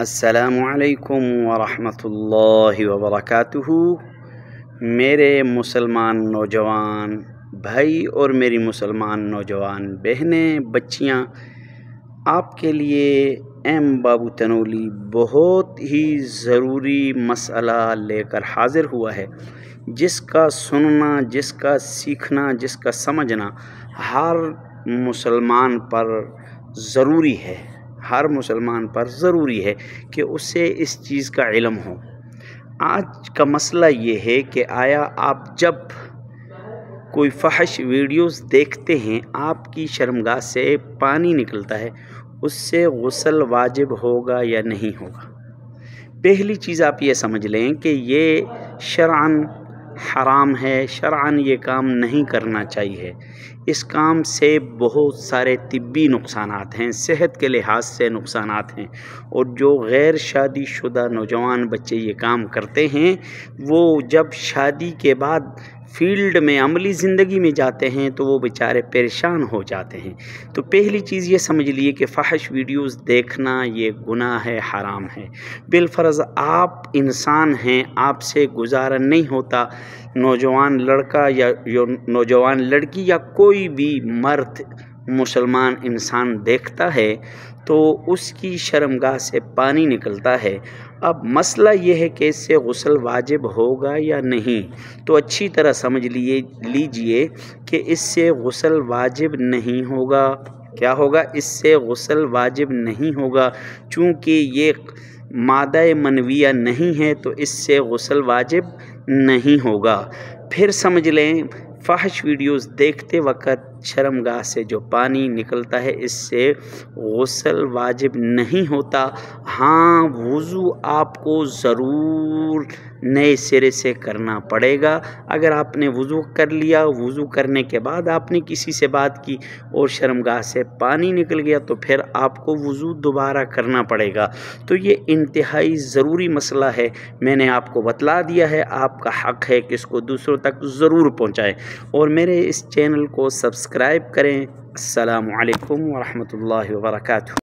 السلام علیکم ورحمۃ اللہ وبرکاتہ۔ میرے مسلمان نوجوان بھائی اور میری مسلمان نوجوان بہنیں بچیاں، آپ کے لیے ایم بابو تنولی بہت ہی ضروری مسئلہ لے کر حاضر ہوا ہے، جس کا سننا، جس کا سیکھنا، جس کا سمجھنا ہر مسلمان پر ضروری ہے۔ ہر مسلمان پر ضروری ہے کہ اسے اس چیز کا علم ہو۔ آج کا مسئلہ یہ ہے کہ آیا آپ جب کوئی فحش ویڈیوز دیکھتے ہیں، آپ کی شرمگاہ سے پانی نکلتا ہے، اس سے غسل واجب ہوگا یا نہیں ہوگا؟ پہلی چیز آپ یہ سمجھ لیں کہ یہ شرعاً حرام ہے، شرعاً یہ کام نہیں کرنا چاہیے۔ اس کام سے بہت سارے طبی نقصانات ہیں، صحت کے لحاظ سے نقصانات ہیں، اور جو غیر شادی شدہ نوجوان بچے یہ کام کرتے ہیں، وہ جب شادی کے بعد فیلڈ میں عملی زندگی میں جاتے ہیں تو وہ بیچارے پریشان ہو جاتے ہیں۔ تو پہلی چیز یہ سمجھ لیے کہ فحش ویڈیوز دیکھنا یہ گناہ ہے، حرام ہے۔ بالفرض آپ انسان ہیں، آپ سے گزارا نہیں ہوتا، نوجوان لڑکا یا نوجوان لڑکی یا کوئی بھی مرد مسلمان انسان دیکھتا ہے تو اس کی شرمگاہ سے پانی نکلتا ہے۔ اب مسئلہ یہ ہے کہ اس سے غسل واجب ہوگا یا نہیں، تو اچھی طرح سمجھ لیجئے کہ اس سے غسل واجب نہیں ہوگا۔ کیا ہوگا؟ اس سے غسل واجب نہیں ہوگا، چونکہ یہ مادہ منویہ نہیں ہے تو اس سے غسل واجب نہیں ہوگا۔ پھر سمجھ لیں، فحش ویڈیوز دیکھتے وقت شرمگاہ سے جو پانی نکلتا ہے، اس سے غسل واجب نہیں ہوتا۔ ہاں، وضو آپ کو ضرور نئے سرے سے کرنا پڑے گا۔ اگر آپ نے وضو کر لیا، وضو کرنے کے بعد آپ نے کسی سے بات کی اور شرمگاہ سے پانی نکل گیا، تو پھر آپ کو وضو دوبارہ کرنا پڑے گا۔ تو یہ انتہائی ضروری مسئلہ ہے، میں نے آپ کو بتلا دیا ہے، آپ کا حق ہے کہ اس کو دوسروں تک ضرور پہنچائیں، اور میرے اس چینل کو سبسکرائب کریں۔ السلام علیکم ورحمۃ اللہ وبرکاتہ۔